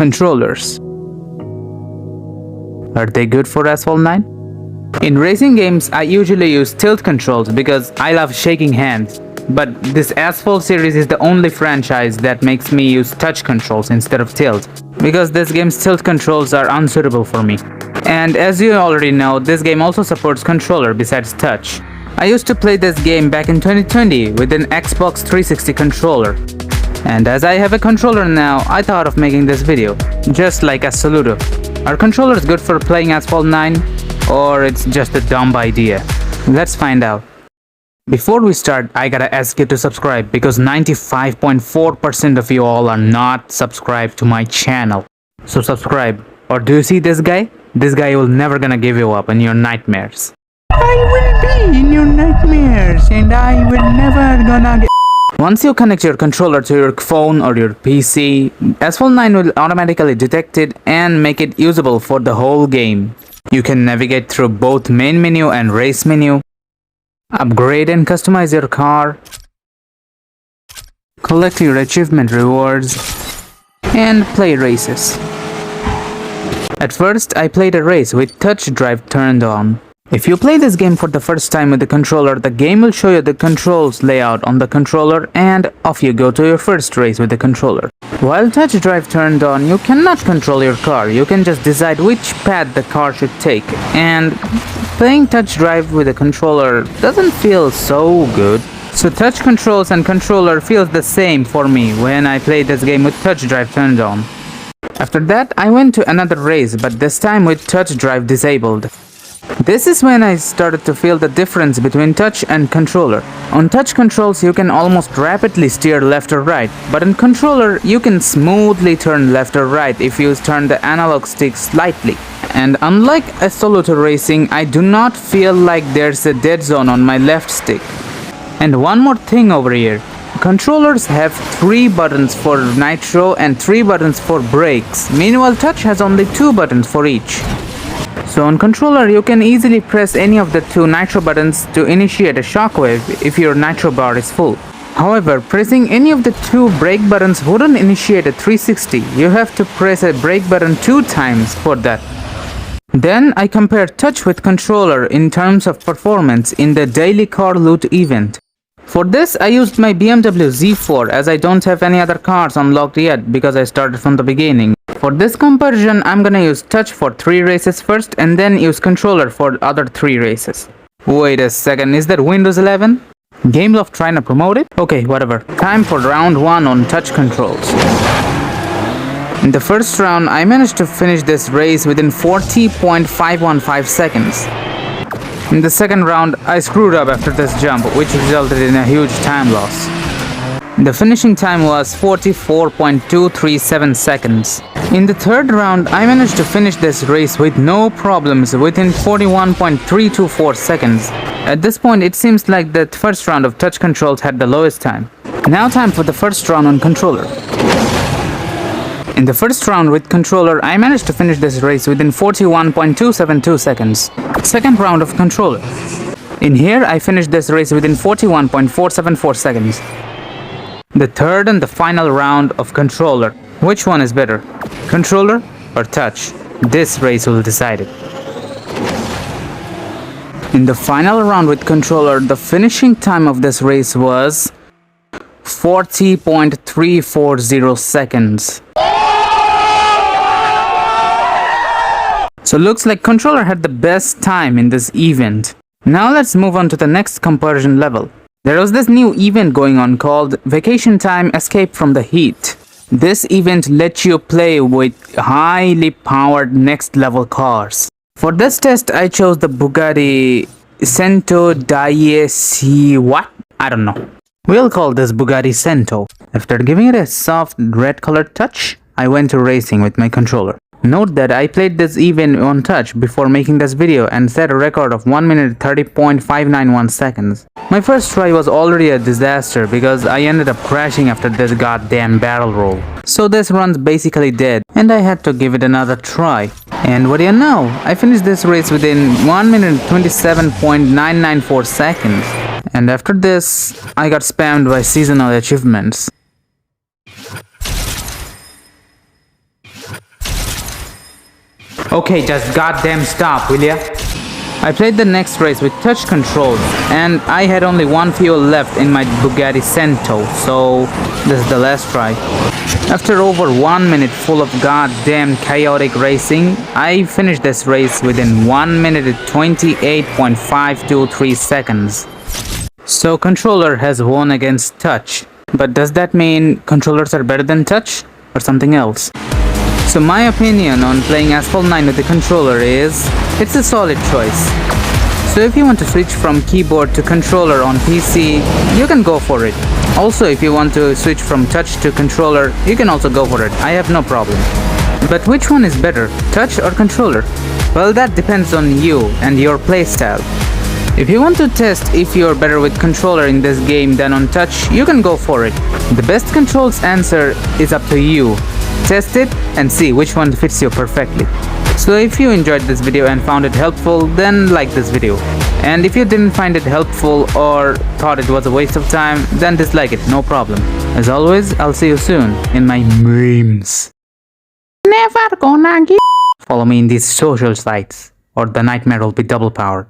Controllers. Are they good for Asphalt 9? In racing games, I usually use tilt controls because I love shaking hands. But this Asphalt series is the only franchise that makes me use touch controls instead of tilt, because this game's tilt controls are unsuitable for me. And as you already know, this game also supports controller besides touch. I used to play this game back in 2020 with an Xbox 360 controller. And as I have a controller now, I thought of making this video, just like Assoluto. Are controllers good for playing Asphalt 9? Or it's just a dumb idea? Let's find out. Before we start, I gotta ask you to subscribe because 95.4% of you all are not subscribed to my channel. So subscribe. Or do you see this guy? This guy will never gonna give you up in your nightmares. I will be in your nightmares and I will never gonna get... Once you connect your controller to your phone or your PC, Asphalt 9 will automatically detect it and make it usable for the whole game. You can navigate through both main menu and race menu, upgrade and customize your car, collect your achievement rewards, and play races. At first, I played a race with touch drive turned on. If you play this game for the first time with the controller, the game will show you the controls layout on the controller and off you go to your first race with the controller. While touch drive turned on, you cannot control your car, you can just decide which path the car should take, and playing touch drive with a controller doesn't feel so good. So touch controls and controller feels the same for me when I play this game with touch drive turned on. After that, I went to another race, but this time with touch drive disabled. This is when I started to feel the difference between touch and controller. On touch controls, you can almost rapidly steer left or right, but in controller, you can smoothly turn left or right if you turn the analog stick slightly. And unlike Assoluto racing, I do not feel like there's a dead zone on my left stick. And one more thing over here. Controllers have 3 buttons for nitro and 3 buttons for brakes. Meanwhile, touch has only 2 buttons for each. So on controller, you can easily press any of the 2 nitro buttons to initiate a shockwave if your nitro bar is full. However, pressing any of the 2 brake buttons wouldn't initiate a 360. You have to press a brake button 2 times for that. Then I compared touch with controller in terms of performance in the daily car loot event. For this, I used my BMW Z4 as I don't have any other cars unlocked yet because I started from the beginning. For this comparison, I'm gonna use touch for 3 races first and then use controller for the other 3 races. Wait a second, is that Windows 11? Gameloft trying to promote it? Okay, whatever. Time for round 1 on touch controls. In the first round, I managed to finish this race within 40.515 seconds. In the second round, I screwed up after this jump, which resulted in a huge time loss. The finishing time was 44.237 seconds. In the third round, I managed to finish this race with no problems within 41.324 seconds. At this point, it seems like the first round of touch controls had the lowest time. Now time for the first round on controller. In the first round with controller, I managed to finish this race within 41.272 seconds. Second round of controller. In here, I finished this race within 41.474 seconds. The third and the final round of controller. Which one is better? Controller or touch? This race will decide it. In the final round with controller, the finishing time of this race was 40.340 seconds. So looks like controller had the best time in this event. Now let's move on to the next comparison level. There was this new event going on called Vacation Time Escape from the Heat. This event lets you play with highly powered next level cars. For this test, I chose the Bugatti Santo what? I don't know. We'll call this Bugatti Santo. After giving it a soft red colored touch, I went to racing with my controller. Note that I played this event on touch before making this video and set a record of 1 minute 30.591 seconds. My first try was already a disaster because I ended up crashing after this goddamn barrel roll. So this run's basically dead and I had to give it another try. And what do you know? I finished this race within 1 minute 27.994 seconds. And after this, I got spammed by seasonal achievements. Okay, just goddamn stop, will ya? I played the next race with touch controls, and I had only one fuel left in my Bugatti Santo, so this is the last try. After over 1 minute full of goddamn chaotic racing, I finished this race within 1 minute and 28.523 seconds. So controller has won against touch. But does that mean controllers are better than touch? Or something else? So my opinion on playing Asphalt 9 with the controller is, it's a solid choice. So if you want to switch from keyboard to controller on PC, you can go for it. Also, if you want to switch from touch to controller, you can also go for it. I have no problem. But which one is better, touch or controller? Well, that depends on you and your playstyle. If you want to test if you're better with controller in this game than on touch, you can go for it. The best controls answer is up to you. Test it and see which one fits you perfectly. So if you enjoyed this video and found it helpful, then like this video. And if you didn't find it helpful or thought it was a waste of time, then dislike it, no problem. As always, I'll see you soon in my memes. Never gonna give. Follow me in these social sites, or the nightmare will be double powered.